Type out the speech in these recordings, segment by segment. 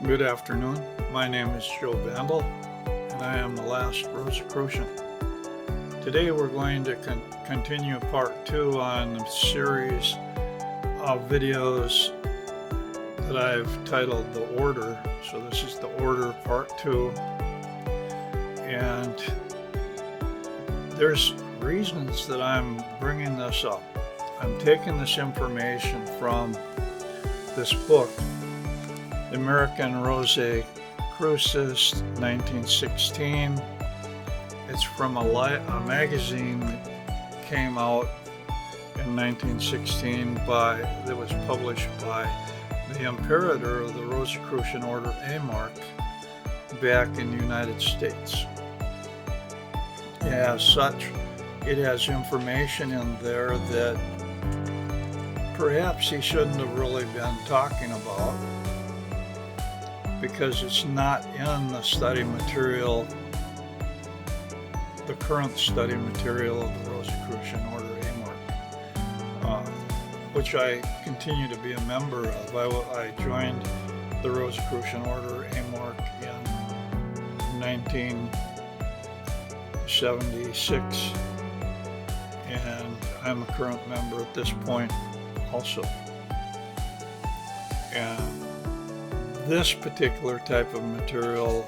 Good afternoon. My name is Joe Vandal, and I am the last Rosicrucian. Today we're going to continue part 2 on a series of videos that I've titled The Order. So this is The Order part 2. And there's reasons that I'm bringing this up. I'm taking this information from this book, American Rosae, Crucis, 1916. It's from a magazine that came out in 1916 that was published by the Imperator of the Rosicrucian order, AMORC, back in the United States. As such, it has information in there that perhaps he shouldn't have really been talking about, because it's not in the study material, the current study material of the Rosicrucian order, AMORC, which I continue to be a member of. I joined the Rosicrucian order, AMORC, in 1976, and I'm a current member at this point also. And this particular type of material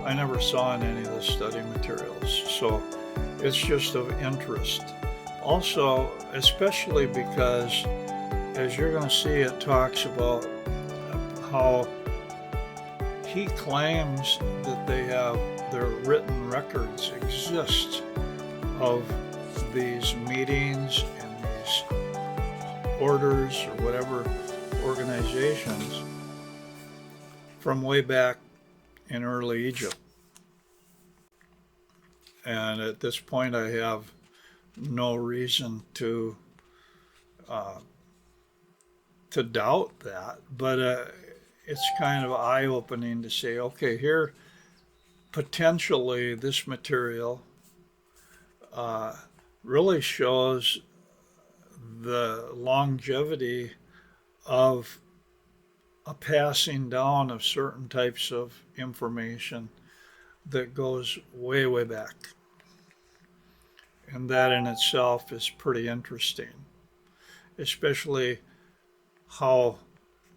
I never saw in any of the study materials, so it's just of interest. Also, especially because, as you're going to see, it talks about how he claims that their written records exist of these meetings and these orders or whatever organizations from way back in early Egypt. And at this point, I have no reason to doubt that, but it's kind of eye-opening to say, okay, here, potentially this material really shows the longevity of a passing down of certain types of information that goes way, way back. And that in itself is pretty interesting, especially how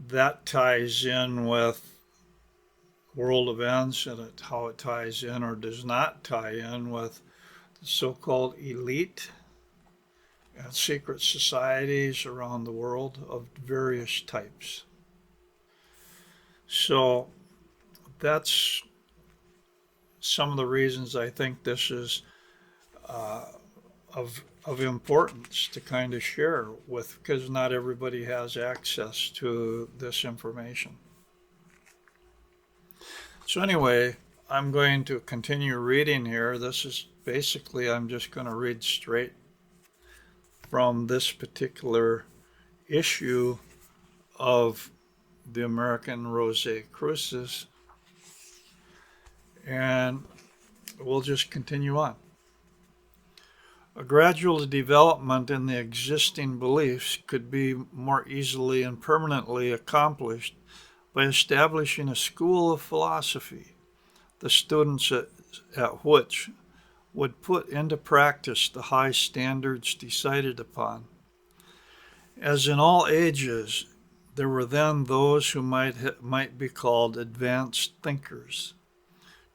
that ties in with world events, and how it ties in or does not tie in with the so-called elite and secret societies around the world of various types. So that's some of the reasons I think this is of importance to kind of share with, because not everybody has access to this information. So anyway, I'm going to continue reading here. This is basically, I'm just going to read straight from this particular issue of the American Rosae Crucis, and we'll just continue on. A gradual development in the existing beliefs could be more easily and permanently accomplished by establishing a school of philosophy, the students at which would put into practice the high standards decided upon. As in all ages, there were then those who might be called advanced thinkers,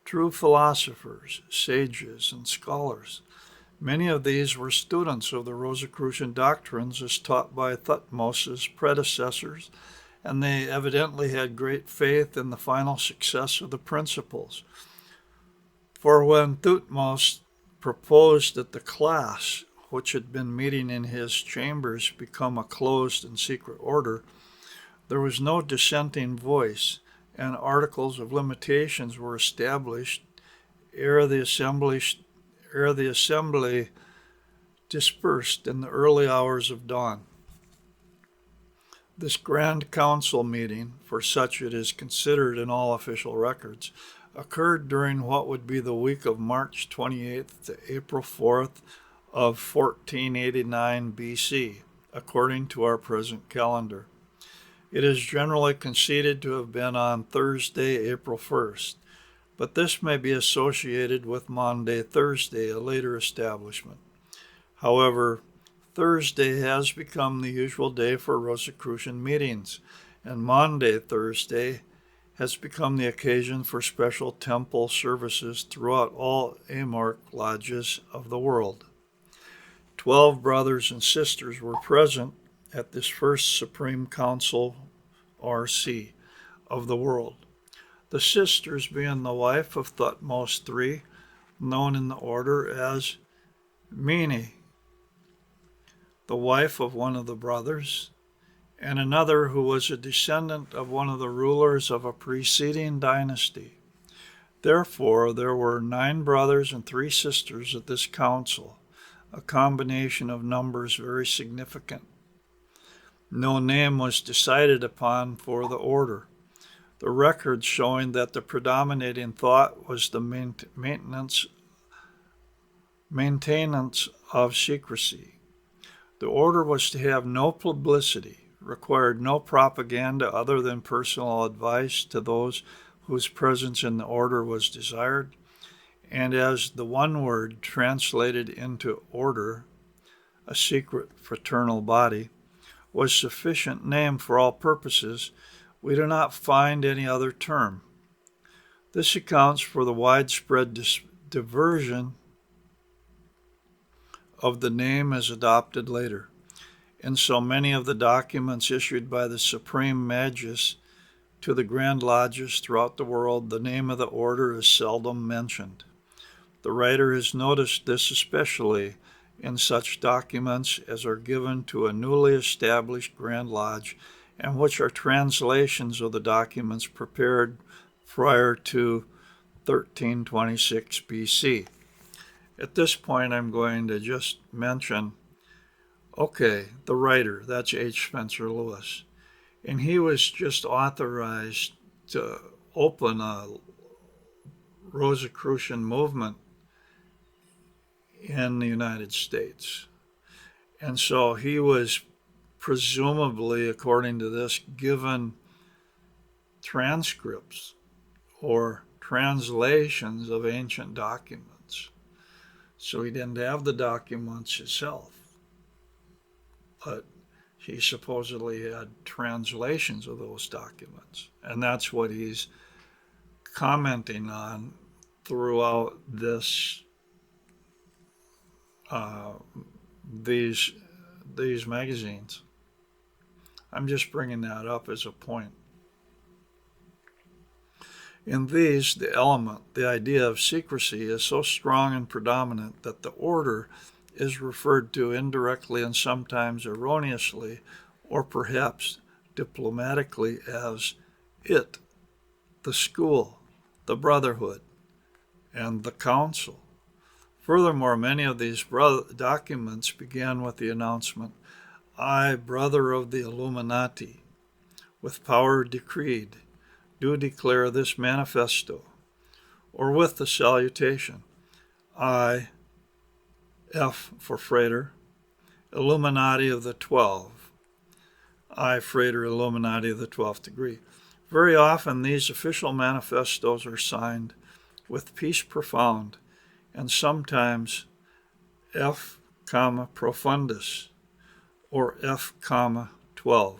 true philosophers, sages, and scholars. Many of these were students of the Rosicrucian doctrines as taught by Thutmose's predecessors, and they evidently had great faith in the final success of the principles. For when Thutmose proposed that the class, which had been meeting in his chambers, become a closed and secret order, there was no dissenting voice, and articles of limitations were established ere the assembly dispersed in the early hours of dawn. This grand council meeting, for such it is considered in all official records, occurred during what would be the week of March 28th to April 4th of 1489 BC, according to our present calendar. It is generally conceded to have been on Thursday, April 1st, but this may be associated with Maundy Thursday, a later establishment. However, Thursday has become the usual day for Rosicrucian meetings, and Maundy Thursday has become the occasion for special temple services throughout all AMORC lodges of the world. 12 brothers and sisters were present at this first Supreme Council, RC, of the world. The sisters being the wife of Thutmose III, known in the order as Mene, the wife of one of the brothers, and another who was a descendant of one of the rulers of a preceding dynasty. Therefore, there were 9 brothers and 3 sisters at this council, a combination of numbers very significant. No name was decided upon for the order, the records showing that the predominating thought was the maintenance of secrecy. The order was to have no publicity, required no propaganda other than personal advice to those whose presence in the order was desired, and as the one word translated into order, a secret fraternal body, was sufficient name for all purposes, we do not find any other term. This accounts for the widespread diversion of the name as adopted later. In so many of the documents issued by the Supreme Magus to the Grand Lodges throughout the world, the name of the order is seldom mentioned. The writer has noticed this especially in such documents as are given to a newly established Grand Lodge and which are translations of the documents prepared prior to 1326 BC. At this point, I'm going to just mention, the writer, that's H. Spencer Lewis, and he was just authorized to open a Rosicrucian movement in the United States. And so he was presumably, according to this, given transcripts or translations of ancient documents. So he didn't have the documents himself, but he supposedly had translations of those documents. And that's what he's commenting on throughout this these magazines. I'm just bringing that up as a point. In these, the idea of secrecy is so strong and predominant that the order is referred to indirectly and sometimes erroneously, or perhaps diplomatically, as it, the school, the brotherhood, and the council. Furthermore, many of these documents began with the announcement, I, brother of the Illuminati, with power decreed, do declare this manifesto, or with the salutation, I, F for Frater, Illuminati of the 12, I, Frater, Illuminati of the 12th degree. Very often these official manifestos are signed with peace profound, and sometimes F, profundus, or F, 12.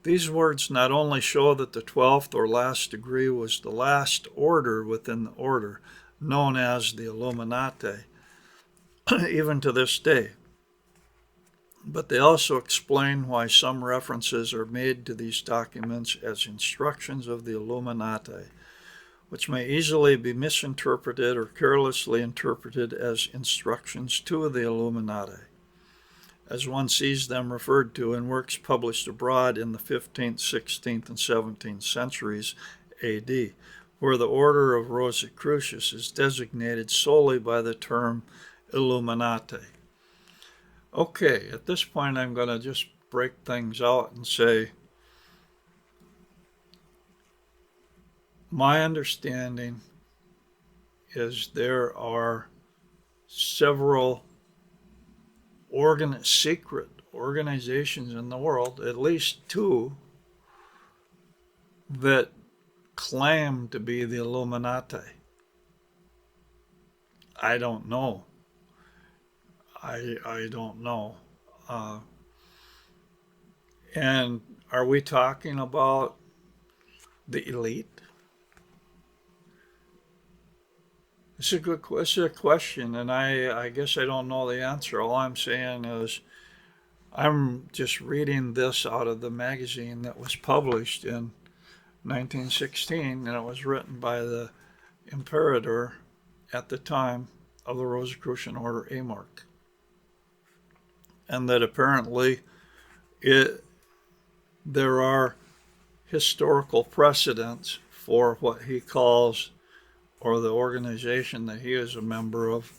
These words not only show that the 12th or last degree was the last order within the order, known as the Illuminati, even to this day, but they also explain why some references are made to these documents as instructions of the Illuminati, which may easily be misinterpreted or carelessly interpreted as instructions to the Illuminati, as one sees them referred to in works published abroad in the 15th, 16th, and 17th centuries AD, where the order of Rosicrucius is designated solely by the term Illuminati. Okay, at this point I'm going to just break things out and say, my understanding is there are several secret organizations in the world, at least two, that claim to be the Illuminati. I don't know. I don't know. Uh, and are we talking about the elite? It's a question, and I guess I don't know the answer. All I'm saying is I'm just reading this out of the magazine that was published in 1916, and it was written by the Imperator at the time of the Rosicrucian Order AMORC, and that apparently it there are historical precedents for what he calls, or the organization that he is a member of,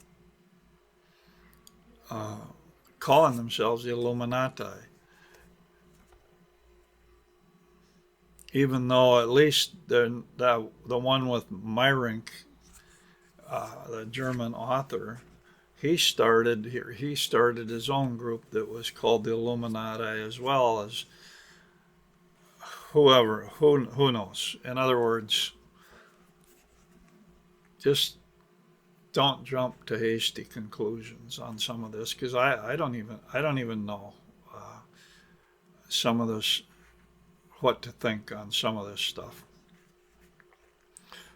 uh, calling themselves the Illuminati, even though at least the one with Meyrink, the German author, he started his own group that was called the Illuminati, as well as who knows. In other words, just don't jump to hasty conclusions on some of this, because I don't even know some of this, what to think on some of this stuff.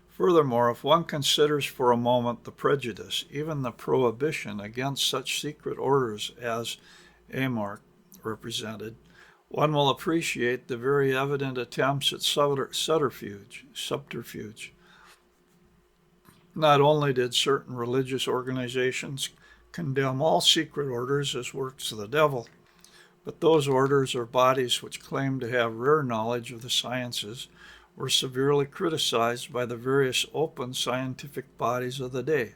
Furthermore, if one considers for a moment the prejudice, even the prohibition against such secret orders as AMORC represented, one will appreciate the very evident attempts at subterfuge. Not only did certain religious organizations condemn all secret orders as works of the devil, but those orders or bodies which claimed to have rare knowledge of the sciences were severely criticized by the various open scientific bodies of the day.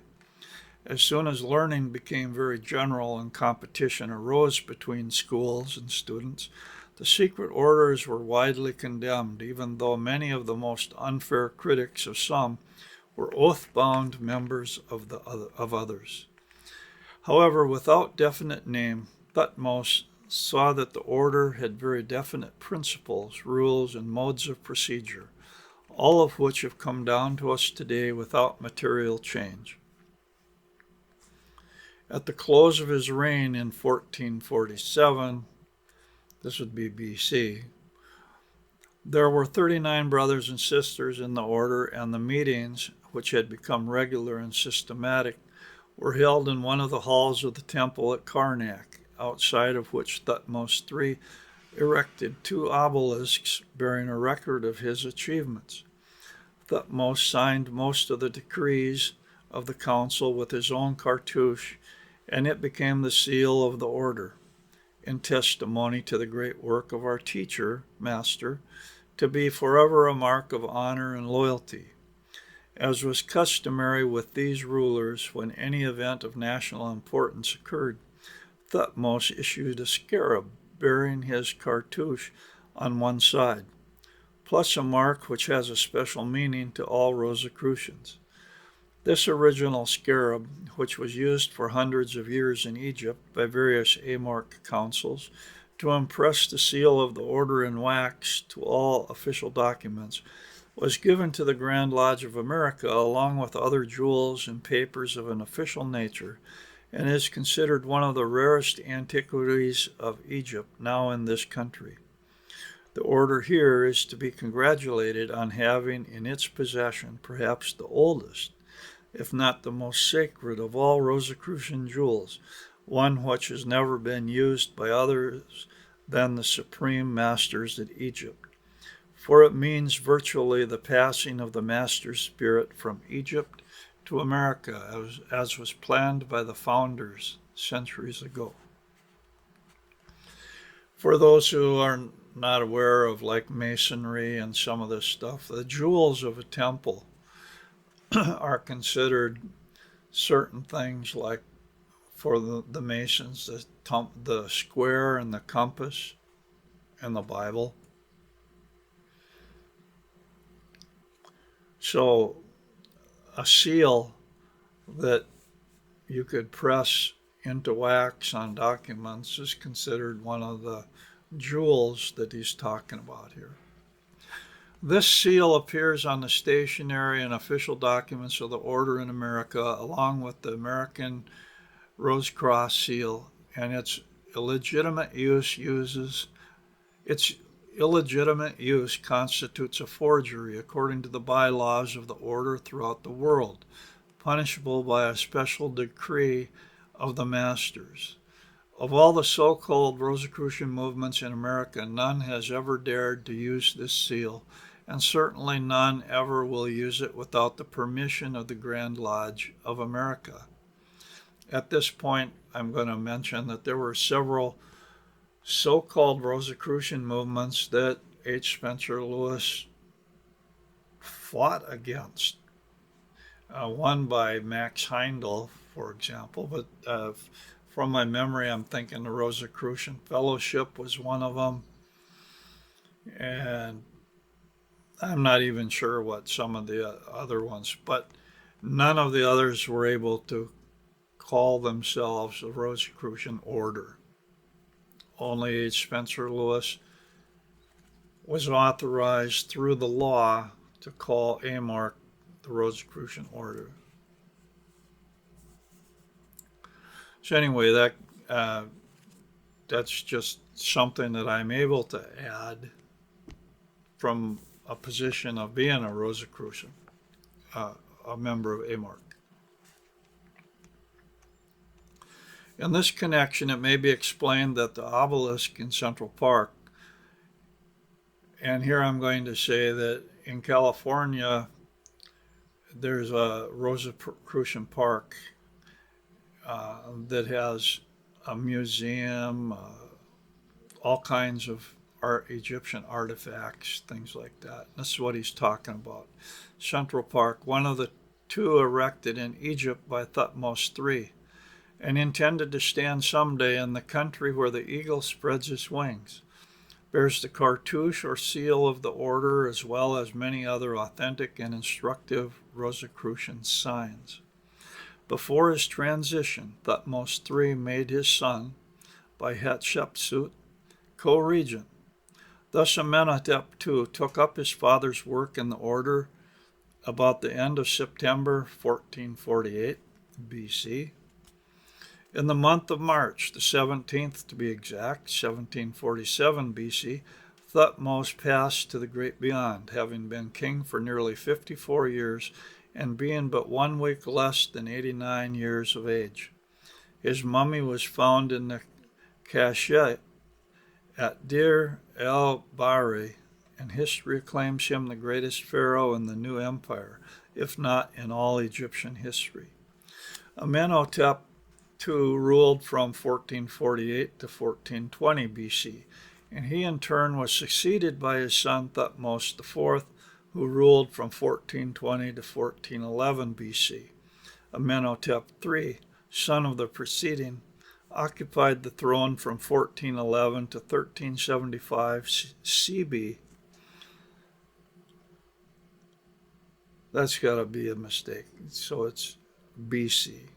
As soon as learning became very general and competition arose between schools and students, the secret orders were widely condemned, even though many of the most unfair critics of some were oath-bound members of others. However, without definite name, Thutmose saw that the order had very definite principles, rules, and modes of procedure, all of which have come down to us today without material change. At the close of his reign in 1447, this would be BC, there were 39 brothers and sisters in the order, and the meetings, which had become regular and systematic, were held in one of the halls of the temple at Karnak, outside of which Thutmose III erected two obelisks bearing a record of his achievements. Thutmose signed most of the decrees of the council with his own cartouche, and it became the seal of the order, in testimony to the great work of our teacher, master, to be forever a mark of honor and loyalty. As was customary with these rulers, when any event of national importance occurred, Thutmose issued a scarab bearing his cartouche on one side, plus a mark which has a special meaning to all Rosicrucians. This original scarab, which was used for hundreds of years in Egypt by various AMORC councils to impress the seal of the order in wax to all official documents, was given to the Grand Lodge of America along with other jewels and papers of an official nature, and is considered one of the rarest antiquities of Egypt now in this country. The order here is to be congratulated on having in its possession perhaps the oldest, if not the most sacred of all Rosicrucian jewels, one which has never been used by others than the supreme masters at Egypt, for it means virtually the passing of the master spirit from Egypt to America, as was planned by the founders centuries ago. For those who are not aware of like masonry and some of this stuff, the jewels of a temple are considered certain things, like for the Masons, the square and the compass and the Bible. So a seal that you could press into wax on documents is considered one of the jewels that he's talking about here. This seal appears on the stationery and official documents of the Order in America, along with the American Rosicrucian seal, and its illegitimate use constitutes a forgery according to the bylaws of the order throughout the world, punishable by a special decree of the masters. Of all the so-called Rosicrucian movements in America, none has ever dared to use this seal, and certainly none ever will use it without the permission of the Grand Lodge of America. At this point, I'm going to mention that there were several so-called Rosicrucian movements that H. Spencer Lewis fought against. One by Max Heindel, for example, but from my memory, I'm thinking the Rosicrucian Fellowship was one of them, and I'm not even sure what some of the other ones, but none of the others were able to call themselves a Rosicrucian order. Only H. Spencer Lewis was authorized through the law to call AMORC the Rosicrucian order. So anyway, that's just something that I'm able to add from a position of being a Rosicrucian, a member of AMORC. In this connection, it may be explained that the obelisk in Central Park, and here I'm going to say that in California, there's a Rosicrucian Park that has a museum, all kinds of Egyptian artifacts, things like that. This is what he's talking about. Central Park, one of the two erected in Egypt by Thutmose III, and intended to stand someday in the country where the eagle spreads its wings, bears the cartouche or seal of the order, as well as many other authentic and instructive Rosicrucian signs. Before his transition, Thutmose III made his son, by Hatshepsut, co-regent. Thus Amenhotep II took up his father's work in the order about the end of September 1448 BC. In the month of March, the 17th to be exact, 1747 BC, Thutmose passed to the great beyond, having been king for nearly 54 years and being but 1 week less than 89 years of age. His mummy was found in the cache at Deir el-Bahari, and history acclaims him the greatest pharaoh in the new empire, if not in all Egyptian history. Amenhotep II ruled from 1448 to 1420 BC, and he in turn was succeeded by his son Thutmose IV, who ruled from 1420 to 1411 BC. Amenhotep III, son of the preceding, occupied the throne from 1411 to 1375 CB. That's got to be a mistake, so it's BC,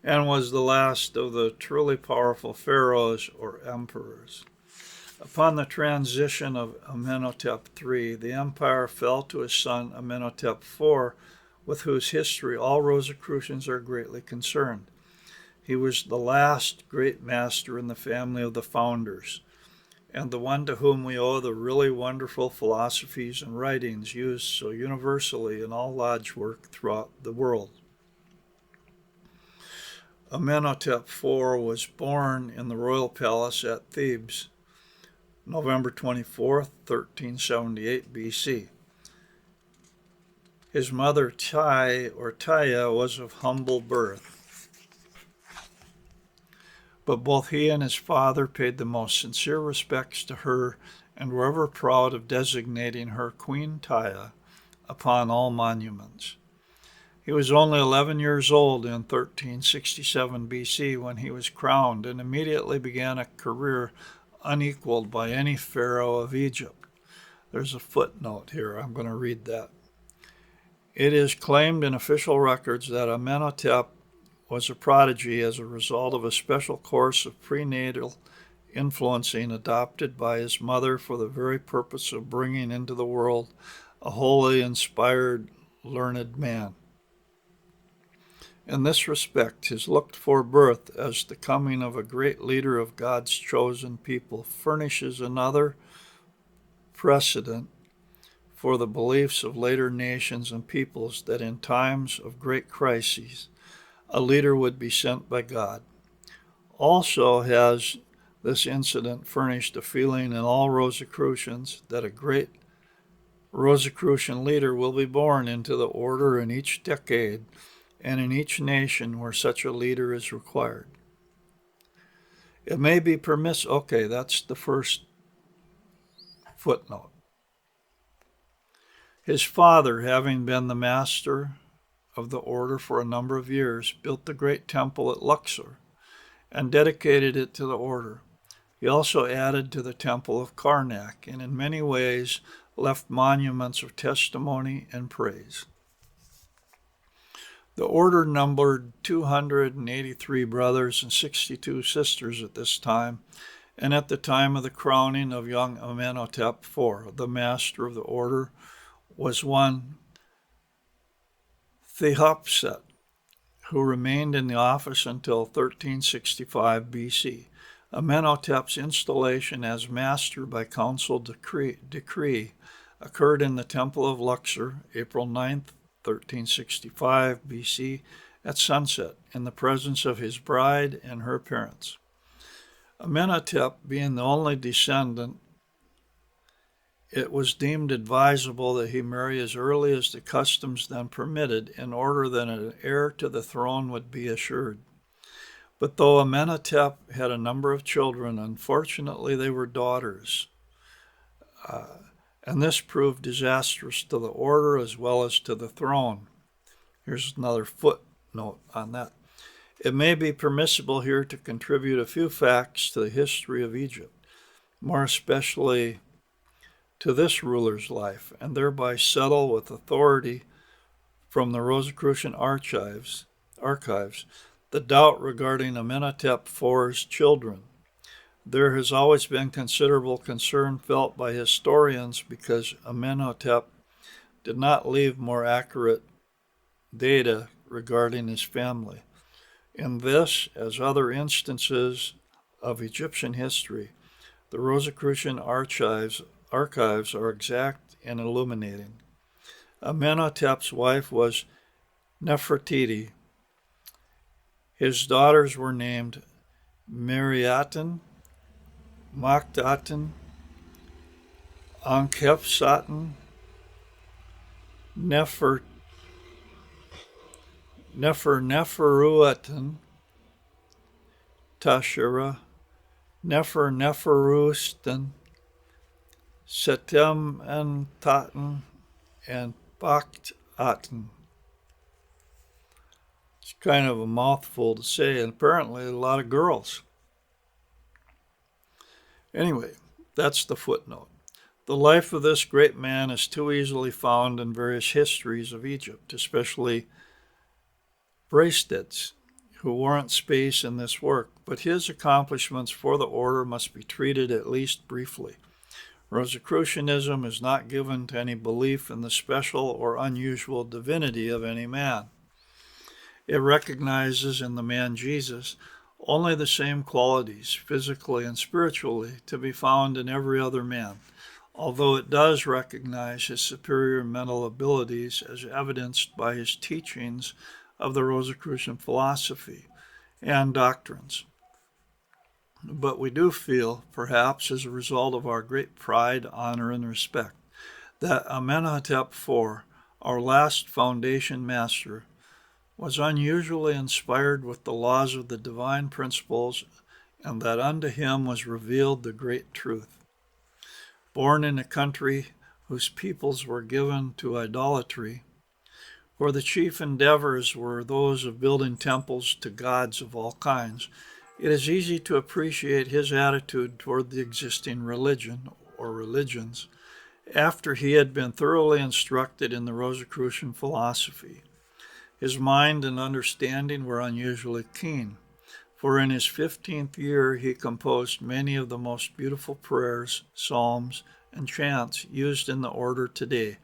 and was the last of the truly powerful pharaohs or emperors. Upon the transition of Amenhotep III, the empire fell to his son Amenhotep IV, with whose history all Rosicrucians are greatly concerned. He was the last great master in the family of the founders, and the one to whom we owe the really wonderful philosophies and writings used so universally in all lodge work throughout the world. Amenhotep IV was born in the royal palace at Thebes, November 24th, 1378 BC. His mother Taya was of humble birth, but both he and his father paid the most sincere respects to her and were ever proud of designating her Queen Taya upon all monuments. He was only 11 years old in 1367 BC when he was crowned and immediately began a career unequaled by any pharaoh of Egypt. There's a footnote here. I'm going to read that. It is claimed in official records that Amenhotep was a prodigy as a result of a special course of prenatal influencing adopted by his mother for the very purpose of bringing into the world a wholly inspired, learned man. In this respect, his looked-for birth as the coming of a great leader of God's chosen people furnishes another precedent for the beliefs of later nations and peoples that in times of great crises, a leader would be sent by God. Also has this incident furnished a feeling in all Rosicrucians that a great Rosicrucian leader will be born into the order in each decade and in each nation where such a leader is required. It may be permissible. Okay, that's the first footnote. His father, having been the master of the order for a number of years, built the great temple at Luxor and dedicated it to the order. He also added to the temple of Karnak and in many ways left monuments of testimony and praise. The order numbered 283 brothers and 62 sisters at this time, and at the time of the crowning of young Amenhotep IV, the master of the order was one Theopset, who remained in the office until 1365 BC. Amenhotep's installation as master by council decree occurred in the Temple of Luxor, April 9th, 1365 BC, at sunset, in the presence of his bride and her parents. Amenhotep being the only descendant, it was deemed advisable that he marry as early as the customs then permitted in order that an heir to the throne would be assured. But though Amenhotep had a number of children, unfortunately they were daughters, and this proved disastrous to the order as well as to the throne. Here's another footnote on that. It may be permissible here to contribute a few facts to the history of Egypt, more especially to this ruler's life, and thereby settle with authority from the Rosicrucian archives the doubt regarding Amenhotep IV's children. There has always been considerable concern felt by historians because Amenhotep did not leave more accurate data regarding his family. In this, as other instances of Egyptian history, the Rosicrucian archives are exact and illuminating. Amenhotep's wife was Nefertiti. His daughters were named Meriaten, Maktaten, Ankhepsaten, Neferuaten, Tashira, Neferusten, Setementaten, and Baktaten. It's kind of a mouthful to say, and apparently a lot of girls. Anyway, that's the footnote. The life of this great man is too easily found in various histories of Egypt, especially Braisted's, who warrant space in this work, but his accomplishments for the order must be treated at least briefly. Rosicrucianism is not given to any belief in the special or unusual divinity of any man. It recognizes in the man Jesus only the same qualities, physically and spiritually, to be found in every other man, although it does recognize his superior mental abilities as evidenced by his teachings of the Rosicrucian philosophy and doctrines. But we do feel, perhaps as a result of our great pride, honor, and respect, that Amenhotep IV, our last foundation master, was unusually inspired with the laws of the divine principles, and that unto him was revealed the great truth. Born in a country whose peoples were given to idolatry, for the chief endeavors were those of building temples to gods of all kinds, it is easy to appreciate his attitude toward the existing religion or religions after he had been thoroughly instructed in the Rosicrucian philosophy. His mind and understanding were unusually keen, for in his 15th year he composed many of the most beautiful prayers, psalms, and chants used in the order today,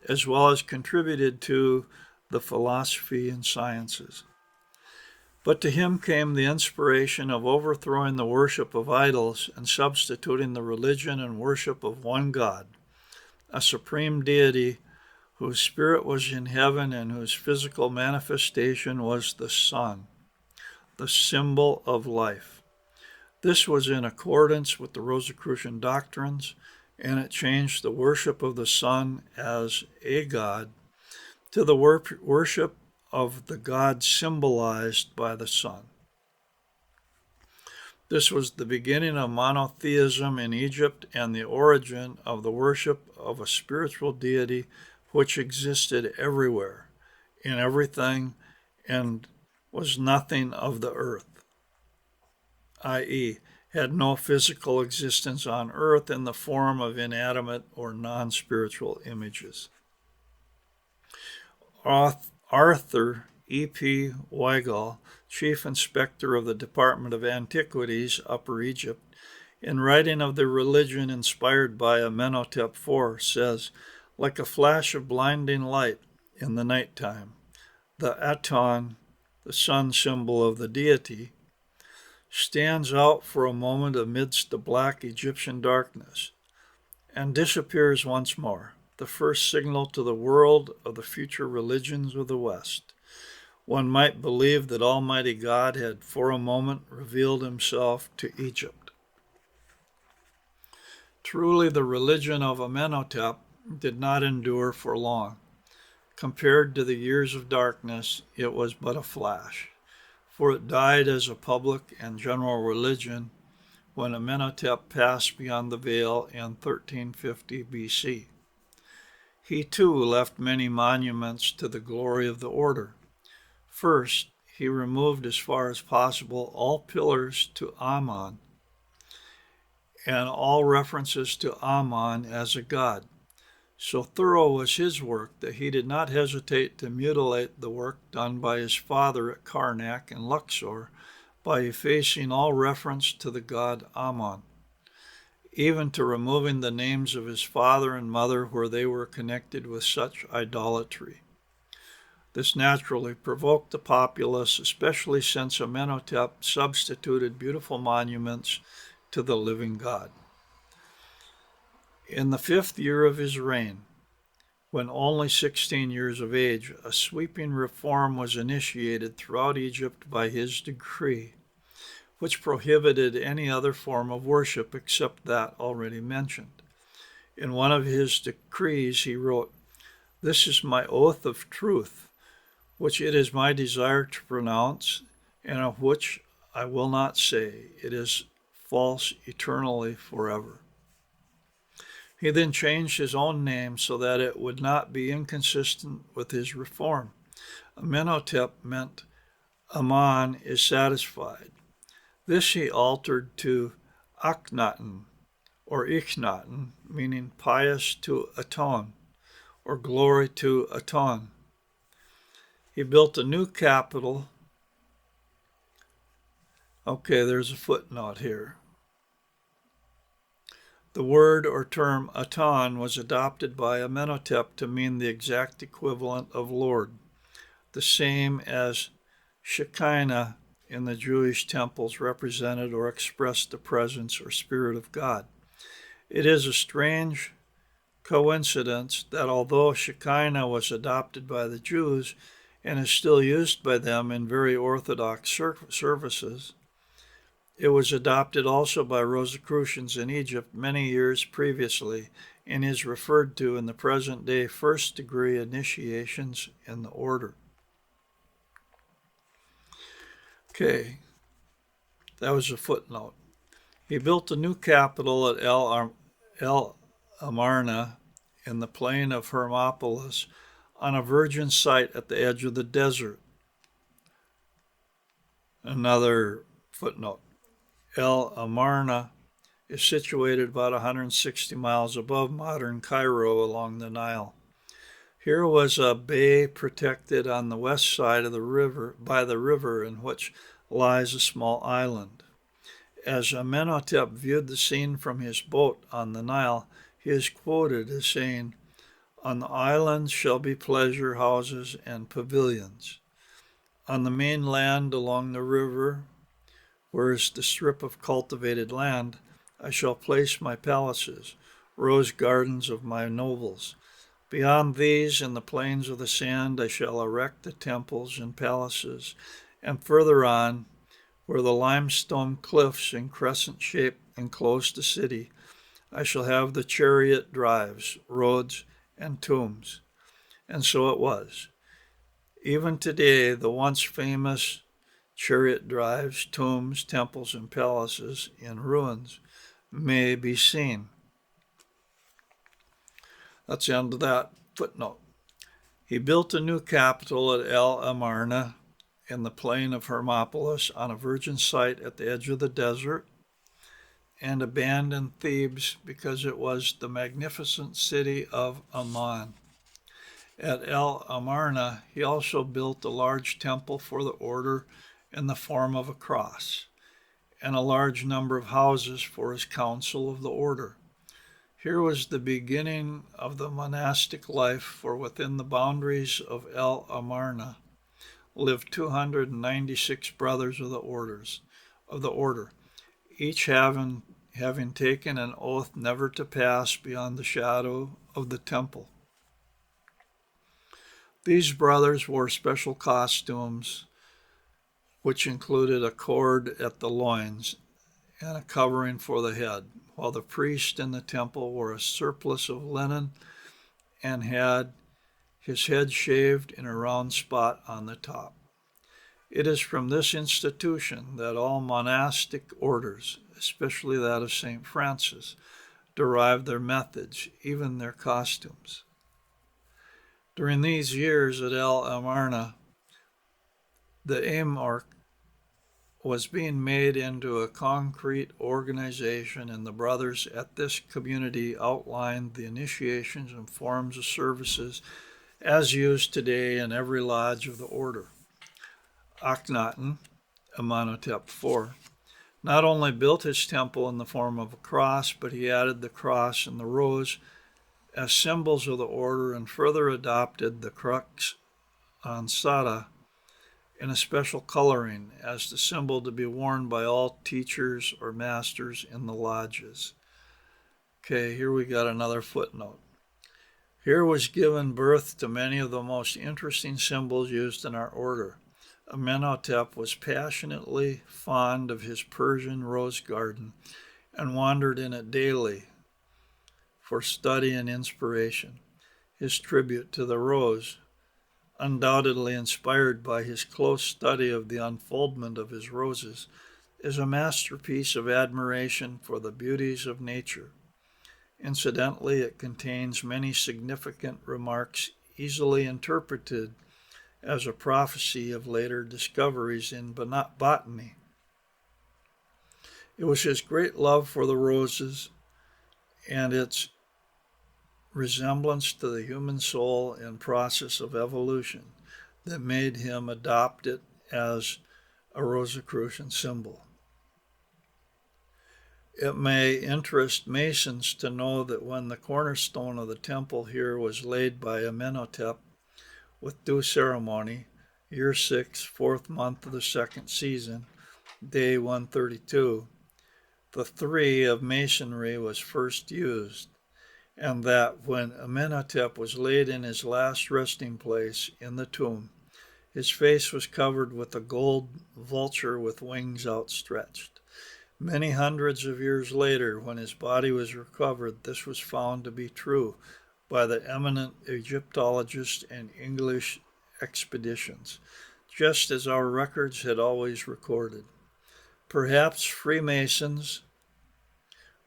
as well as contributed to the philosophy and sciences. But to him came the inspiration of overthrowing the worship of idols and substituting the religion and worship of one God, a supreme deity whose spirit was in heaven and whose physical manifestation was the sun, the symbol of life. This was in accordance with the Rosicrucian doctrines, and it changed the worship of the sun as a god to the worship of the god symbolized by the sun. This was the beginning of monotheism in Egypt and the origin of the worship of a spiritual deity which existed everywhere, in everything, and was nothing of the earth, i.e., had no physical existence on earth in the form of inanimate or non-spiritual images. Arthur E.P. Weigall, Chief Inspector of the Department of Antiquities, Upper Egypt, in writing of the religion inspired by Amenhotep IV, says, like a flash of blinding light in the nighttime, the Aton, the sun symbol of the deity, stands out for a moment amidst the black Egyptian darkness and disappears once more, the first signal to the world of the future religions of the West. One might believe that Almighty God had for a moment revealed himself to Egypt. Truly, the religion of Amenhotep did not endure for long. Compared to the years of darkness, it was but a flash, for it died as a public and general religion when Amenhotep passed beyond the veil in 1350 BC. He too left many monuments to the glory of the order. First, he removed as far as possible all pillars to Ammon and all references to Ammon as a god. So thorough was his work that he did not hesitate to mutilate the work done by his father at Karnak and Luxor by effacing all reference to the god Ammon, even to removing the names of his father and mother where they were connected with such idolatry. This naturally provoked the populace, especially since Amenhotep substituted beautiful monuments to the living God. In the 5th year of his reign, when only 16 years of age, a sweeping reform was initiated throughout Egypt by his decree, which prohibited any other form of worship except that already mentioned. In one of his decrees, he wrote, "This is my oath of truth, which it is my desire to pronounce, and of which I will not say. It is false eternally forever." He then changed his own name so that it would not be inconsistent with his reform. Amenhotep meant Ammon is satisfied. This he altered to Akhenaten, or Ikhnaten, meaning pious to Aton, or glory to Aton. He built a new capital. Okay, there's a footnote here. The word or term Aton was adopted by Amenhotep to mean the exact equivalent of Lord, the same as Shekinah in the Jewish temples represented or expressed the presence or spirit of God. It is a strange coincidence that although Shekinah was adopted by the Jews and is still used by them in very Orthodox services, it was adopted also by Rosicrucians in Egypt many years previously and is referred to in the present day first-degree initiations in the order. Okay, that was a footnote. He built a new capital at El Amarna in the plain of Hermopolis on a virgin site at the edge of the desert. Another footnote. El Amarna is situated about 160 miles above modern Cairo along the Nile. Here was a bay protected on the west side of the river by the river in which lies a small island. As Amenhotep viewed the scene from his boat on the Nile, he is quoted as saying, "On the islands shall be pleasure houses and pavilions. On the mainland along the river, where is the strip of cultivated land, I shall place my palaces, rose gardens of my nobles. Beyond these, in the plains of the sand, I shall erect the temples and palaces, and further on, where the limestone cliffs in crescent shape enclose the city, I shall have the chariot drives, roads, and tombs." And so it was. Even today, the once famous chariot drives, tombs, temples, and palaces in ruins may be seen. That's the end of that footnote. He built a new capital at El Amarna in the plain of Hermopolis on a virgin site at the edge of the desert, and abandoned Thebes because it was the magnificent city of Ammon. At El Amarna, he also built a large temple for the order in the form of a cross, and a large number of houses for his council of the order. Here was the beginning of the monastic life, for within the boundaries of El Amarna lived 296 brothers of the order, each having taken an oath never to pass beyond the shadow of the temple. These brothers wore special costumes, which included a cord at the loins and a covering for the head, while the priest in the temple wore a surplice of linen and had his head shaved in a round spot on the top. It is from this institution that all monastic orders, especially that of St. Francis, derive their methods, even their costumes. During these years at El Amarna, the AMORC was being made into a concrete organization, and the brothers at this community outlined the initiations and forms of services as used today in every lodge of the order. Akhenaten, Amenhotep IV, not only built his temple in the form of a cross, but he added the cross and the rose as symbols of the order, and further adopted the crux ansata in a special coloring as the symbol to be worn by all teachers or masters in the lodges. Okay, here we got another footnote. Here was given birth to many of the most interesting symbols used in our order. Amenhotep was passionately fond of his Persian rose garden and wandered in it daily for study and inspiration. His tribute to the rose, undoubtedly inspired by his close study of the unfoldment of his roses, is a masterpiece of admiration for the beauties of nature. Incidentally, it contains many significant remarks easily interpreted as a prophecy of later discoveries in botany. It was his great love for the roses and its resemblance to the human soul in process of evolution that made him adopt it as a Rosicrucian symbol. It may interest Masons to know that when the cornerstone of the temple here was laid by Amenhotep with due ceremony, year 6, 4th month of the 2nd season, day 132, the 3 of masonry was first used, and that when Amenhotep was laid in his last resting place in the tomb, his face was covered with a gold vulture with wings outstretched. Many hundreds of years later, when his body was recovered, this was found to be true by the eminent Egyptologists and English expeditions, just as our records had always recorded. Perhaps Freemasons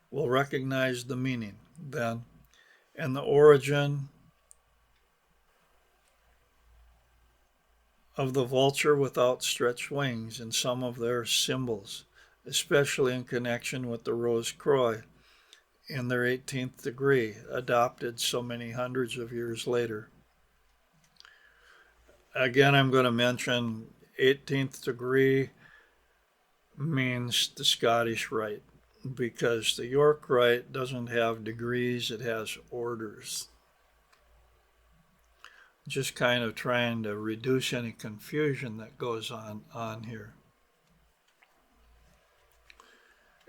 will recognize the meaning then, and the origin of the vulture with outstretched wings in some of their symbols, especially in connection with the Rose Croix in their 18th degree, adopted so many hundreds of years later. Again, I'm going to mention 18th degree means the Scottish Rite because the York Rite doesn't have degrees, it has orders. Just kind of trying to reduce any confusion that goes on here.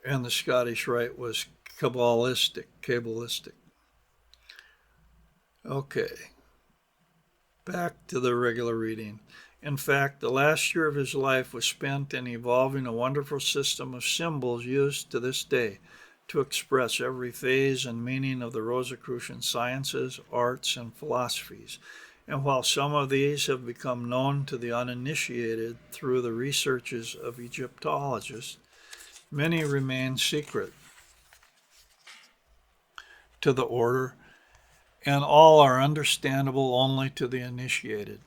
And the Scottish Rite was Kabbalistic. Okay, back to the regular reading. In fact, the last year of his life was spent in evolving a wonderful system of symbols used to this day to express every phase and meaning of the Rosicrucian sciences, arts, and philosophies. And while some of these have become known to the uninitiated through the researches of Egyptologists, many remain secret to the order, and all are understandable only to the initiated.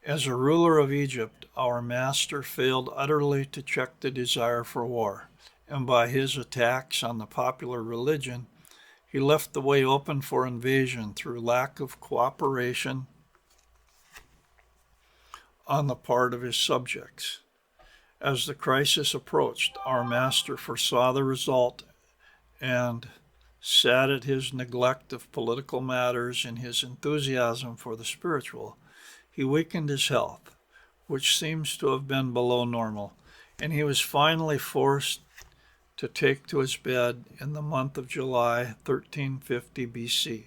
As a ruler of Egypt, our master failed utterly to check the desire for war, and by his attacks on the popular religion, he left the way open for invasion through lack of cooperation on the part of his subjects. As the crisis approached, our master foresaw the result and, sad at his neglect of political matters and his enthusiasm for the spiritual, he weakened his health, which seems to have been below normal, and he was finally forced to take to his bed in the month of July 1350 BC.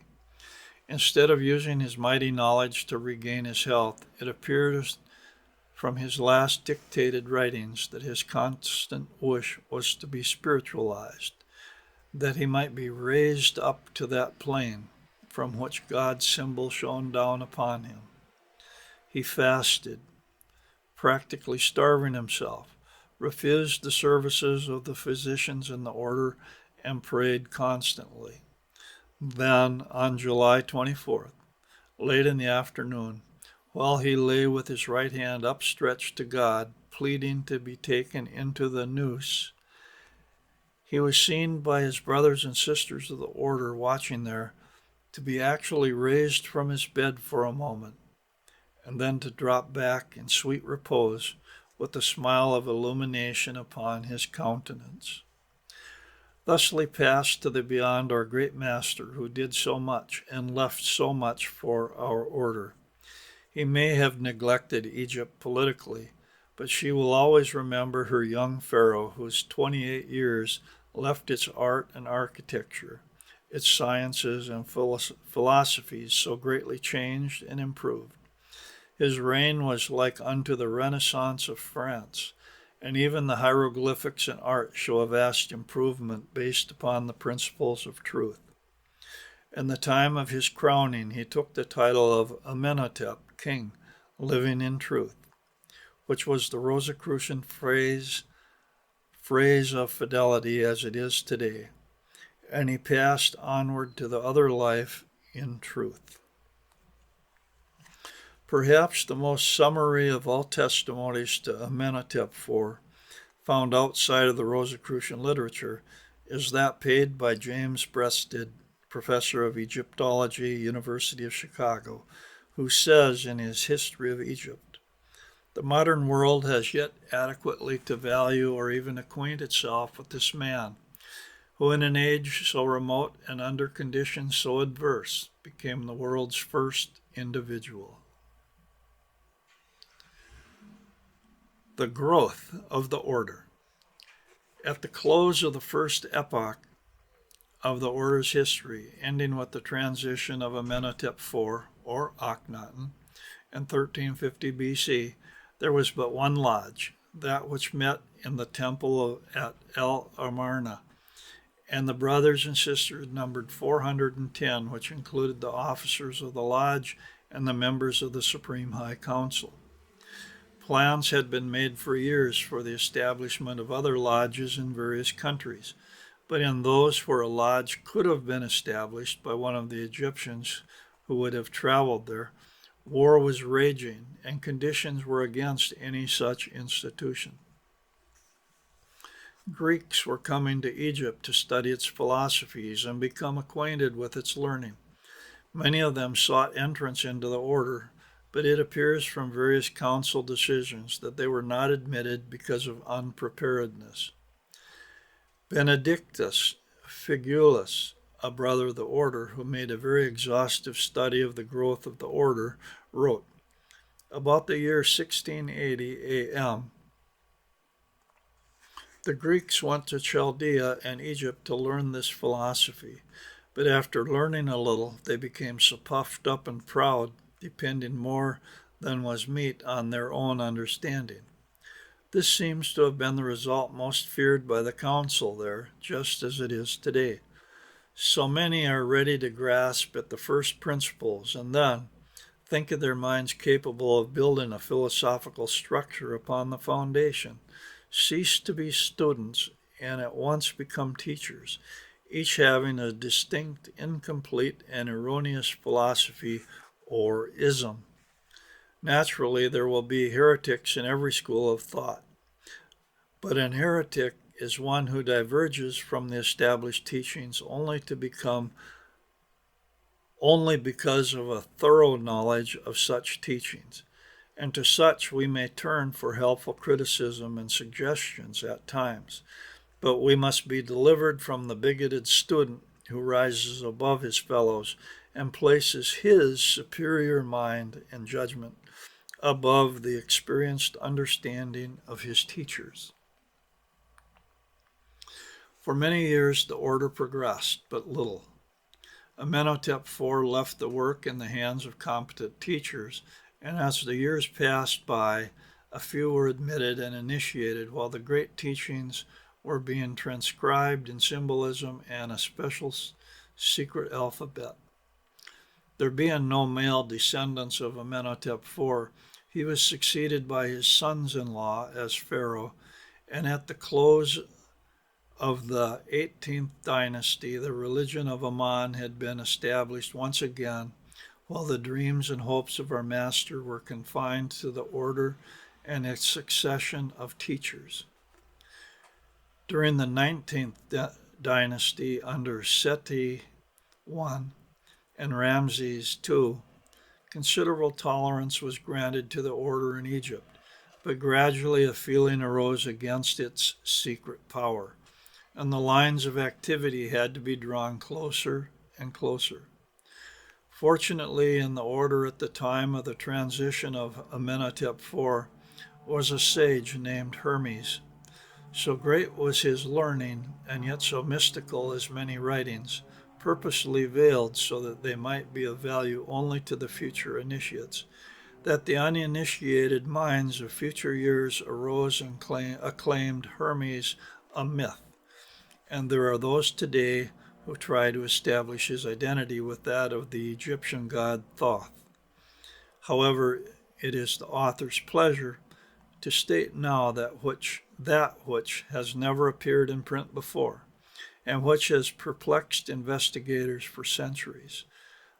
Instead of using his mighty knowledge to regain his health, it appears from his last dictated writings that his constant wish was to be spiritualized, that he might be raised up to that plane from which God's symbol shone down upon him. He fasted, practically starving himself, refused the services of the physicians in the order, and prayed constantly. Then, on July 24th, late in the afternoon, while he lay with his right hand upstretched to God, pleading to be taken into the noose, he was seen by his brothers and sisters of the order watching there to be actually raised from his bed for a moment, and then to drop back in sweet repose with a smile of illumination upon his countenance. Thusly passed to the beyond our great master, who did so much and left so much for our order. He may have neglected Egypt politically, but she will always remember her young pharaoh, whose 28 years left its art and architecture, its sciences and philosophies so greatly changed and improved. His reign was like unto the Renaissance of France, and even the hieroglyphics and art show a vast improvement based upon the principles of truth. In the time of his crowning, he took the title of Amenhotep, king, living in truth, which was the Rosicrucian phrase of fidelity as it is today, and he passed onward to the other life in truth. Perhaps the most summary of all testimonies to Amenhotep IV, found outside of the Rosicrucian literature, is that paid by James Breasted, professor of Egyptology, University of Chicago, who says in his History of Egypt, "The modern world has yet adequately to value or even acquaint itself with this man, who in an age so remote and under conditions so adverse became the world's first individual." The growth of the order. At the close of the first epoch of the order's history, ending with the transition of Amenhotep IV, or Akhenaten, in 1350 BC, there was but one lodge, that which met in the temple at El Amarna, and the brothers and sisters numbered 410, which included the officers of the lodge and the members of the Supreme High Council. Plans had been made for years for the establishment of other lodges in various countries, but in those where a lodge could have been established by one of the Egyptians who would have traveled there, war was raging and conditions were against any such institution. Greeks were coming to Egypt to study its philosophies and become acquainted with its learning. Many of them sought entrance into the order, but it appears from various council decisions that they were not admitted because of unpreparedness. Benedictus Figulus, a brother of the order who made a very exhaustive study of the growth of the order, wrote, about the year 1680 A.M., the Greeks went to Chaldea and Egypt to learn this philosophy, but after learning a little, they became so puffed up and proud, depending more than was meet on their own understanding. This seems to have been the result most feared by the council there, just as it is today. So many are ready to grasp at the first principles and then think of their minds capable of building a philosophical structure upon the foundation, cease to be students, and at once become teachers, each having a distinct, incomplete, and erroneous philosophy or ism. Naturally, there will be heretics in every school of thought, but an heretic is one who diverges from the established teachings only because of a thorough knowledge of such teachings, and to such we may turn for helpful criticism and suggestions at times. But we must be delivered from the bigoted student who rises above his fellows and places his superior mind and judgment above the experienced understanding of his teachers. For many years the order progressed, but little. Amenhotep IV left the work in the hands of competent teachers, and as the years passed by, a few were admitted and initiated, while the great teachings were being transcribed in symbolism and a special secret alphabet. There being no male descendants of Amenhotep IV, he was succeeded by his sons-in-law as pharaoh, and at the close of the 18th dynasty, the religion of Amun had been established once again, while the dreams and hopes of our master were confined to the order and its succession of teachers. During the 19th dynasty under Seti I and Ramses II, considerable tolerance was granted to the order in Egypt, but gradually a feeling arose against its secret power, and the lines of activity had to be drawn closer and closer. Fortunately, in the order at the time of the transition of Amenhotep IV was a sage named Hermes. So great was his learning, and yet so mystical his many writings, purposely veiled so that they might be of value only to the future initiates, that the uninitiated minds of future years arose and acclaimed Hermes a myth. And there are those today who try to establish his identity with that of the Egyptian god Thoth. However, it is the author's pleasure to state now that which has never appeared in print before, and which has perplexed investigators for centuries,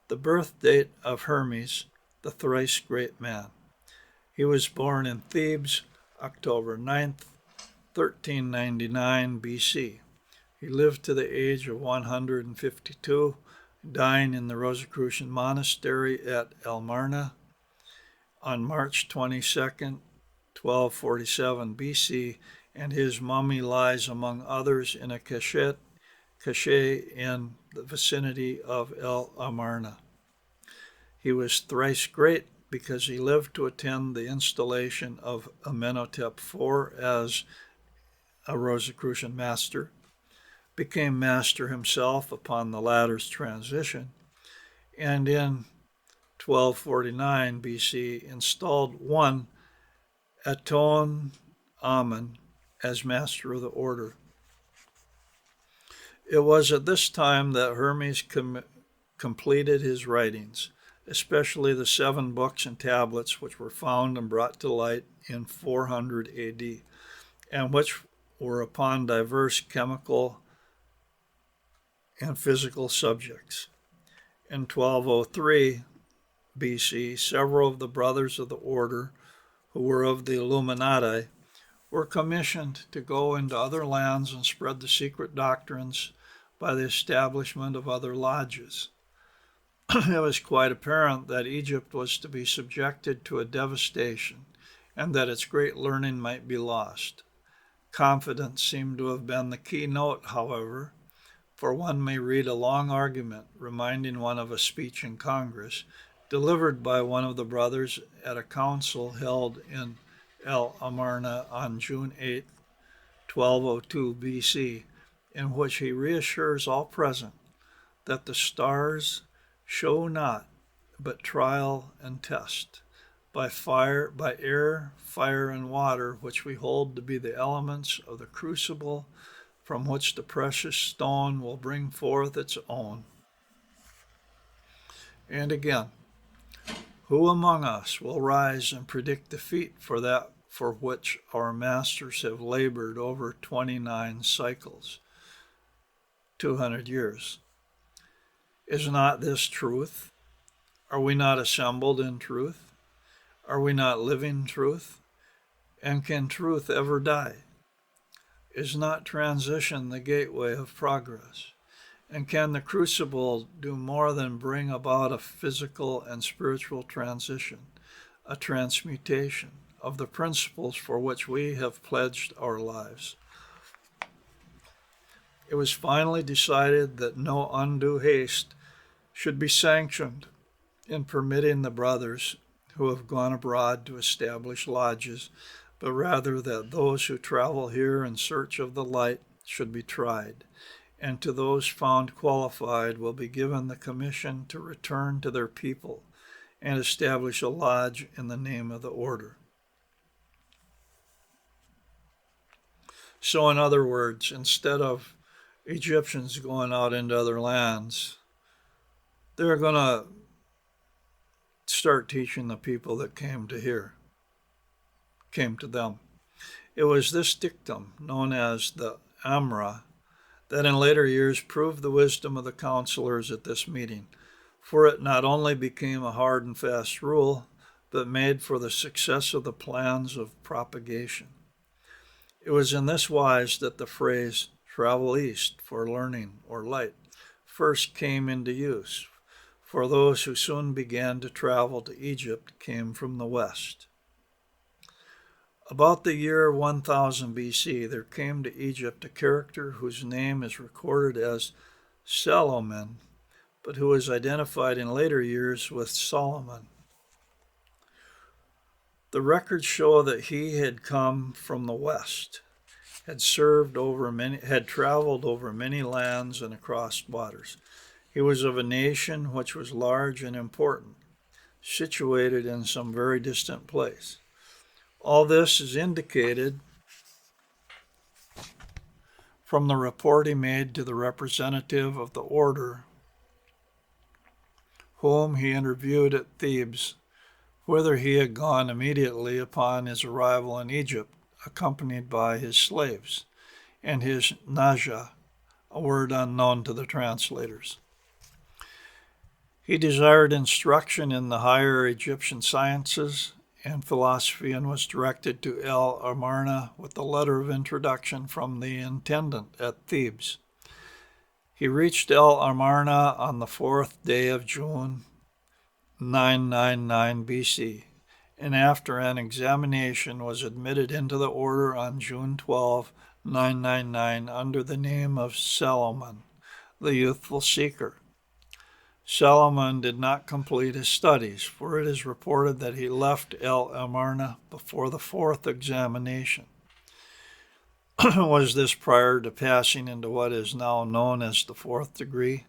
the birth date of Hermes, the thrice great man. He was born in Thebes, October 9th, 1399 BC. He lived to the age of 152, dying in the Rosicrucian monastery at Amarna on March 22nd, 1247 BC, and his mummy lies among others in a cache in the vicinity of El Amarna. He was thrice great because he lived to attend the installation of Amenhotep IV as a Rosicrucian master, became master himself upon the latter's transition, and in 1249 BC installed one Aton Amun as master of the order. It was at this time that Hermes completed his writings, especially the 7 books and tablets which were found and brought to light in 400 AD, and which were upon diverse chemical and physical subjects. In 1203 BC, several of the brothers of the order, who were of the Illuminati, were commissioned to go into other lands and spread the secret doctrines by the establishment of other lodges. it was quite apparent that Egypt was to be subjected to a devastation and that its great learning might be lost. Confidence seemed to have been the key note, however, for one may read a long argument reminding one of a speech in Congress delivered by one of the brothers at a council held in El Amarna on June 8, 1202 BC, in which he reassures all present that the stars show not, but trial and test, by air, fire, and water, which we hold to be the elements of the crucible from which the precious stone will bring forth its own. And again, who among us will rise and predict the feat for that for which our masters have labored over 29 cycles, 200 years? Is not this truth? Are we not assembled in truth? Are we not living truth? And can truth ever die? Is not transition the gateway of progress? And can the crucible do more than bring about a physical and spiritual transition, a transmutation of the principles for which we have pledged our lives? It was finally decided that no undue haste should be sanctioned in permitting the brothers who have gone abroad to establish lodges, but rather that those who travel here in search of the light should be tried, and to those found qualified will be given the commission to return to their people and establish a lodge in the name of the order. So in other words, instead of Egyptians going out into other lands, they're going to start teaching the people that came to them. It was this dictum, known as the Amra, that in later years proved the wisdom of the counselors at this meeting, for it not only became a hard and fast rule, but made for the success of the plans of propagation. It was in this wise that the phrase travel east for learning or light first came into use, for those who soon began to travel to Egypt came from the west. About the year 1000 BC, there came to Egypt a character whose name is recorded as Salomon, but who was identified in later years with Solomon. The records show that he had come from the west, had traveled over many lands and across waters. He was of a nation which was large and important, situated in some very distant place. All this is indicated from the report he made to the representative of the order, whom he interviewed at Thebes, whither he had gone immediately upon his arrival in Egypt, accompanied by his slaves and his Naja, a word unknown to the translators. He desired instruction in the higher Egyptian sciences and philosophy and was directed to El Amarna with a letter of introduction from the intendant at Thebes. He reached El Amarna on the 4th day of June, 999 BC, and after an examination was admitted into the order on June 12, 999, under the name of Salomon, the youthful seeker. Solomon did not complete his studies, for it is reported that he left El Amarna before the 4th examination. Was this prior to passing into what is now known as the 4th degree?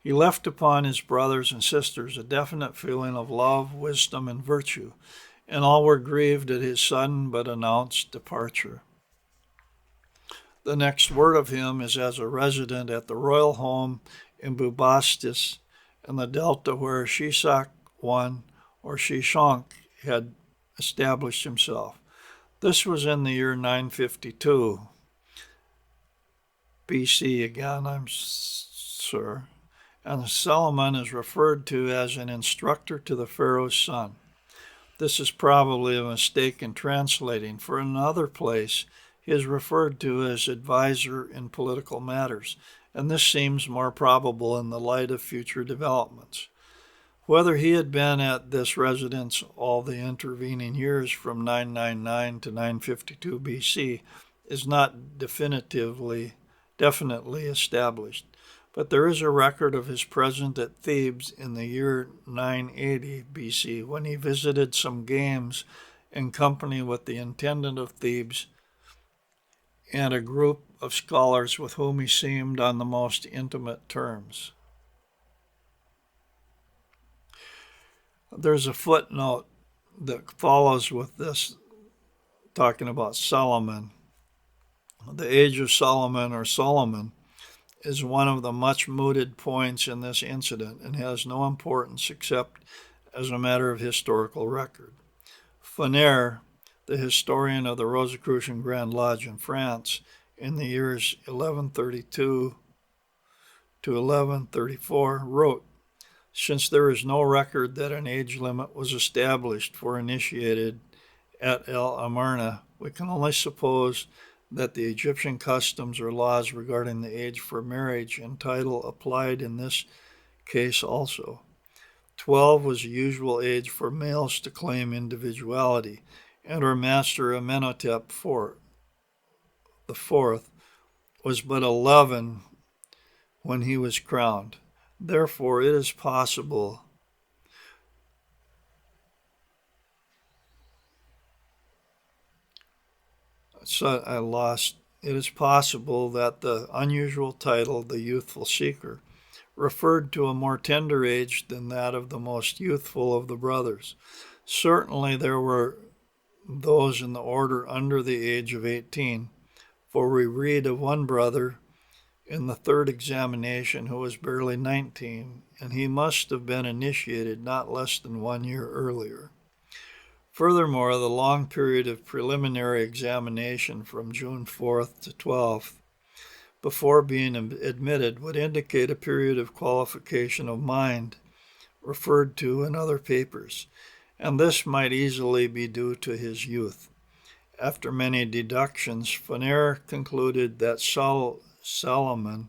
He left upon his brothers and sisters a definite feeling of love, wisdom, and virtue, and all were grieved at his sudden but announced departure. The next word of him is as a resident at the royal home in Bubastis in the delta where Shishak I or Shishonk had established himself. This was in the year 952 BC again, and Solomon is referred to as an instructor to the Pharaoh's son. This is probably a mistake in translating, for in another place he is referred to as advisor in political matters, and this seems more probable in the light of future developments. Whether he had been at this residence all the intervening years from 999 to 952 BC is not definitely established, but there is a record of his presence at Thebes in the year 980 BC when he visited some games in company with the intendant of Thebes and a group of scholars with whom he seemed on the most intimate terms. There's a footnote that follows with this, talking about Solomon. The age of Solomon, or Solomon, is one of the much mooted points in this incident and has no importance except as a matter of historical record. Fournier, the historian of the Rosicrucian Grand Lodge in France in the years 1132 to 1134, wrote, "Since there is no record that an age limit was established for initiated at El Amarna, we can only suppose that the Egyptian customs or laws regarding the age for marriage and title applied in this case also. 12 was the usual age for males to claim individuality, and our master Amenhotep IV was but 11 when he was crowned. Therefore, it is possible it is possible that the unusual title, the youthful seeker, referred to a more tender age than that of the most youthful of the brothers. Certainly there were those in the order under the age of 18, for we read of one brother in the third examination who was barely 19, and he must have been initiated not less than 1 year earlier. Furthermore, the long period of preliminary examination from June 4th to 12th before being admitted would indicate a period of qualification of mind referred to in other papers, and this might easily be due to his youth. After many deductions, Fournier concluded that Solomon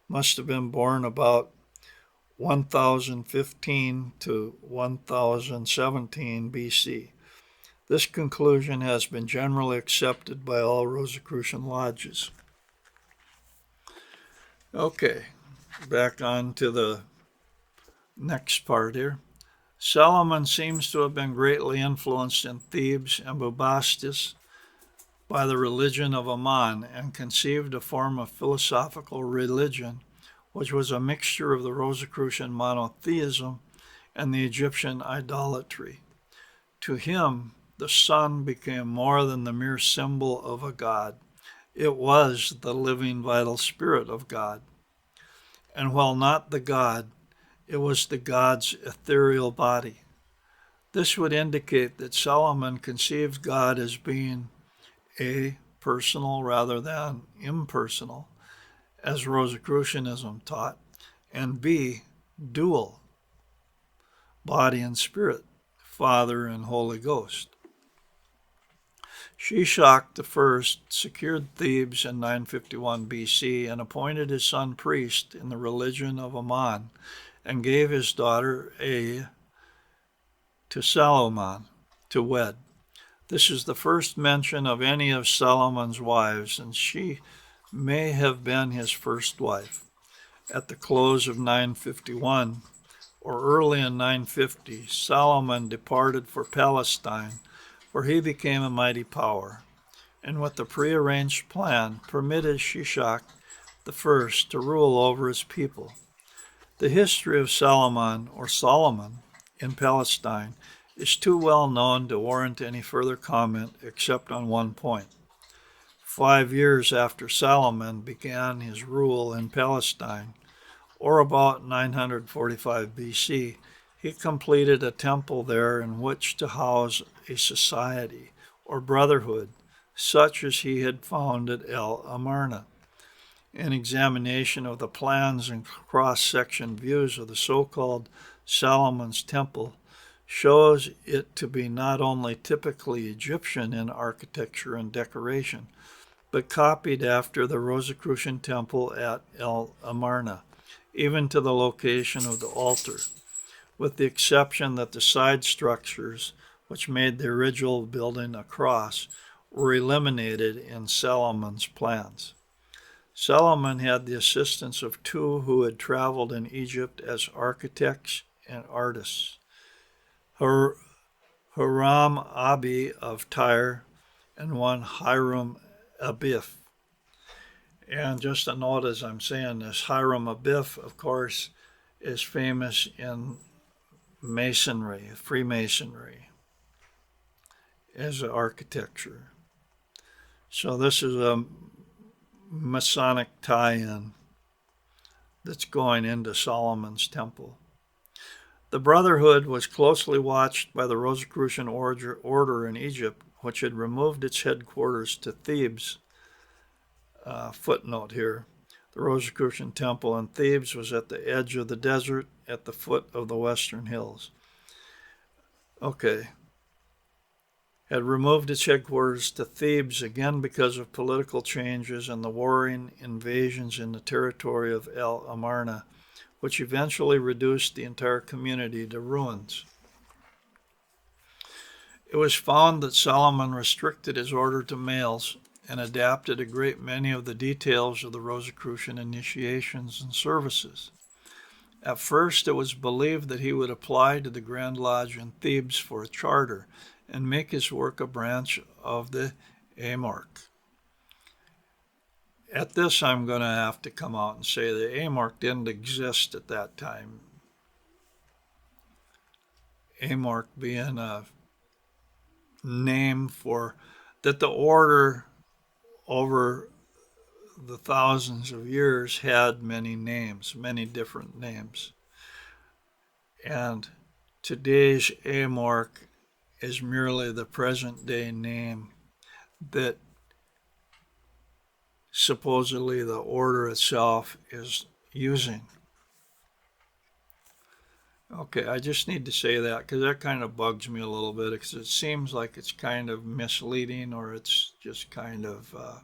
must have been born about 1015 to 1017 BC. This conclusion has been generally accepted by all Rosicrucian lodges. Okay, back on to the next part here. Solomon seems to have been greatly influenced in Thebes and Bubastis by the religion of Ammon, and conceived a form of philosophical religion which was a mixture of the Rosicrucian monotheism and the Egyptian idolatry. To him, the sun became more than the mere symbol of a god. It was the living, vital spirit of God. And while not the god, it was the god's ethereal body. This would indicate that Solomon conceived God as being A, personal rather than impersonal, as Rosicrucianism taught, and B, dual, body and spirit, Father and Holy Ghost. Shishak I secured Thebes in 951 BC and appointed his son priest in the religion of Ammon, and gave his daughter to Solomon to wed. This is the first mention of any of Solomon's wives, and she may have been his first wife. At the close of 951, or early in 950, Solomon departed for Palestine, where he became a mighty power, and with the prearranged plan permitted Shishak I to rule over his people. The history of Solomon, or Solomon, in Palestine is too well known to warrant any further comment except on one point. 5 years after Solomon began his rule in Palestine, or about 945 BC, he completed a temple there in which to house a society, or brotherhood, such as he had found at El Amarna. An examination of the plans and cross-section views of the so-called Solomon's Temple shows it to be not only typically Egyptian in architecture and decoration, but copied after the Rosicrucian temple at El Amarna, even to the location of the altar, with the exception that the side structures, which made the original building a cross, were eliminated in Solomon's plans. Solomon had the assistance of two who had traveled in Egypt as architects and artists, Huram Abi of Tyre and one Hiram Abif. And just a note as I'm saying this, Hiram Abif, of course, is famous in Masonry, Freemasonry, as an architecture. So this is a Masonic tie-in that's going into Solomon's temple. The Brotherhood was closely watched by the Rosicrucian order in Egypt, which had removed its headquarters to Thebes. Footnote here. The Rosicrucian temple in Thebes was at the edge of the desert at the foot of the western hills. Okay. Had removed its headquarters to Thebes again because of political changes and the warring invasions in the territory of El Amarna, which eventually reduced the entire community to ruins. It was found that Solomon restricted his order to males and adapted a great many of the details of the Rosicrucian initiations and services. At first, it was believed that he would apply to the Grand Lodge in Thebes for a charter and make his work a branch of the AMORC. At this, I'm going to have to come out and say the AMORC didn't exist at that time. AMORC being a name for that the order over the thousands of years had many names, many different names. And today's AMORC is merely the present day name that supposedly the order itself is using. Okay, I just need to say that because that kind of bugs me a little bit because it seems like it's kind of misleading or it's just kind of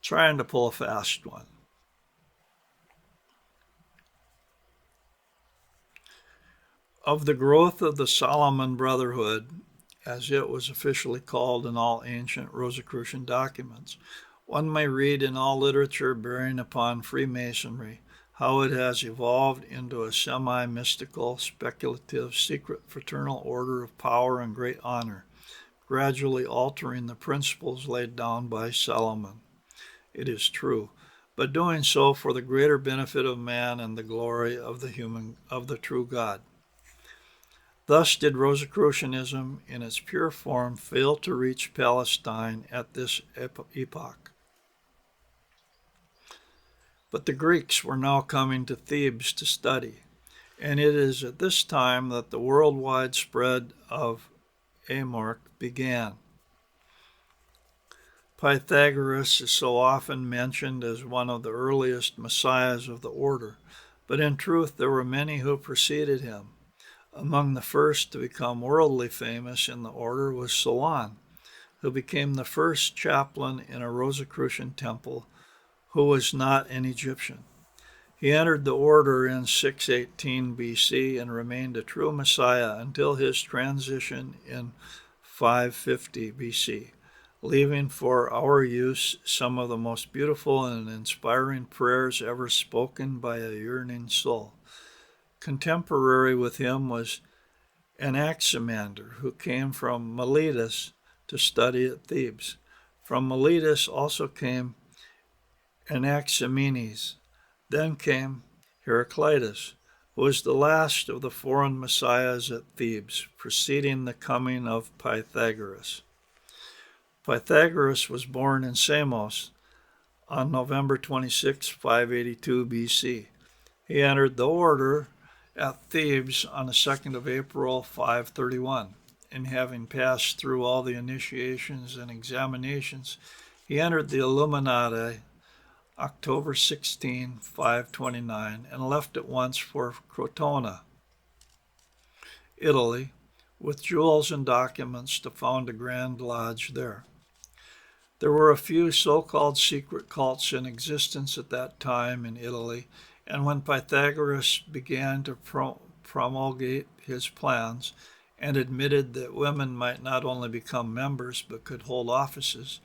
trying to pull a fast one. Of the growth of the Solomon Brotherhood, as it was officially called in all ancient Rosicrucian documents, one may read in all literature bearing upon Freemasonry how it has evolved into a semi-mystical, speculative, secret fraternal order of power and great honor, gradually altering the principles laid down by Solomon. It is true, but doing so for the greater benefit of man and the glory of the true God. Thus did Rosicrucianism in its pure form fail to reach Palestine at this epoch. But the Greeks were now coming to Thebes to study, and it is at this time that the worldwide spread of AMORC began. Pythagoras is so often mentioned as one of the earliest messiahs of the order, but in truth there were many who preceded him. Among the first to become worldly famous in the order was Solon, who became the first chaplain in a Rosicrucian temple who was not an Egyptian. He entered the order in 618 BC and remained a true messiah until his transition in 550 BC, leaving for our use some of the most beautiful and inspiring prayers ever spoken by a yearning soul. Contemporary with him was Anaximander, who came from Miletus to study at Thebes. From Miletus also came Anaximenes. Then came Heraclitus, who was the last of the foreign messiahs at Thebes, preceding the coming of Pythagoras. Pythagoras was born in Samos on November 26, 582 BC. He entered the order at Thebes on the 2nd of April, 531, and having passed through all the initiations and examinations, he entered the Illuminati October 16, 529, and left at once for Crotona, Italy, with jewels and documents to found a Grand Lodge there. There were a few so-called secret cults in existence at that time in Italy, and when Pythagoras began to promulgate his plans and admitted that women might not only become members but could hold offices,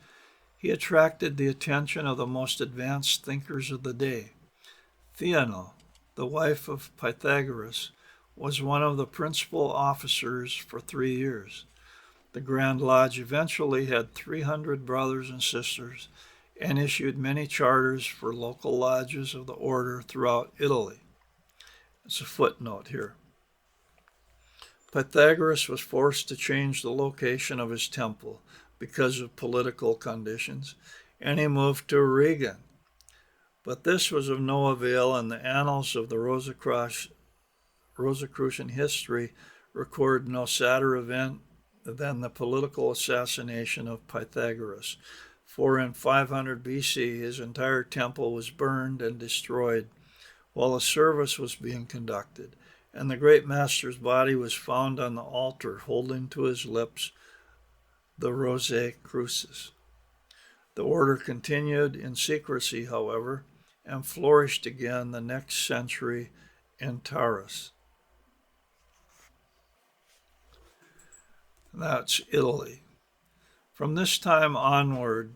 he attracted the attention of the most advanced thinkers of the day. Theano, the wife of Pythagoras, was one of the principal officers for 3 years. The Grand Lodge eventually had 300 brothers and sisters and issued many charters for local lodges of the order throughout Italy. It's a footnote here. Pythagoras was forced to change the location of his temple because of political conditions, and he moved to Regan. But this was of no avail, and the annals of the Rosicrucian history record no sadder event than the political assassination of Pythagoras. For in 500 BC, his entire temple was burned and destroyed while a service was being conducted, and the great master's body was found on the altar holding to his lips the Rosae Crucis. The order continued in secrecy, however, and flourished again the next century in Taurus. That's Italy. From this time onward,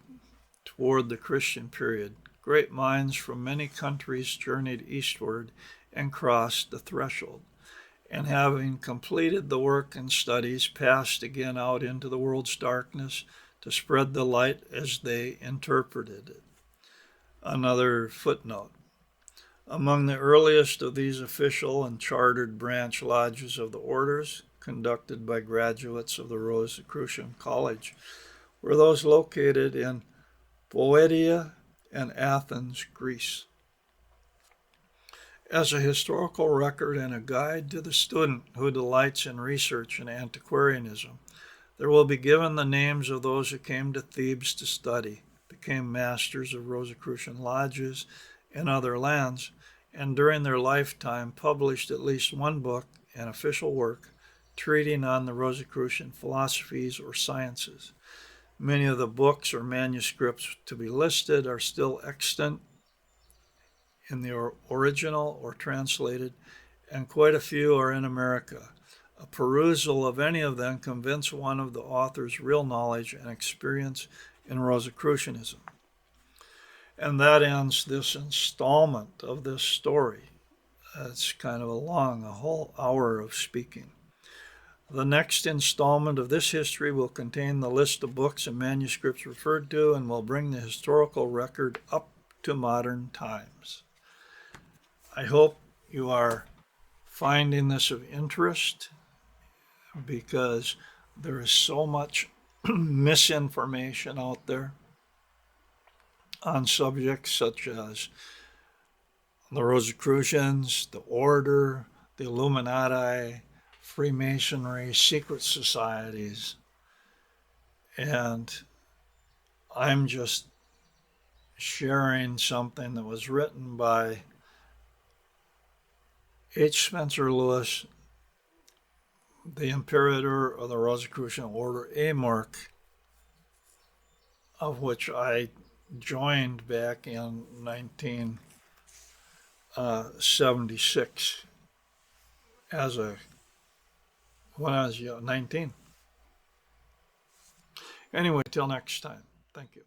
toward the Christian period, great minds from many countries journeyed eastward and crossed the threshold, and having completed the work and studies, passed again out into the world's darkness to spread the light as they interpreted it. Another footnote. Among the earliest of these official and chartered branch lodges of the orders, conducted by graduates of the Rosicrucian College, were those located in Boeotia and Athens, Greece. As a historical record and a guide to the student who delights in research and antiquarianism, there will be given the names of those who came to Thebes to study, became masters of Rosicrucian lodges in other lands, and during their lifetime published at least one book, an official work, treating on the Rosicrucian philosophies or sciences. Many of the books or manuscripts to be listed are still extant in the original or translated, and quite a few are in America. A perusal of any of them convinces one of the author's real knowledge and experience in Rosicrucianism. And that ends this installment of this story. It's kind of a whole hour of speaking. The next installment of this history will contain the list of books and manuscripts referred to and will bring the historical record up to modern times. I hope you are finding this of interest because there is so much misinformation out there on subjects such as the Rosicrucians, the Order, the Illuminati, Freemasonry, secret societies, and I'm just sharing something that was written by H. Spencer Lewis, the Imperator of the Rosicrucian Order, AMORC, of which I joined back in 1976 when I was 19. Anyway, till next time. Thank you.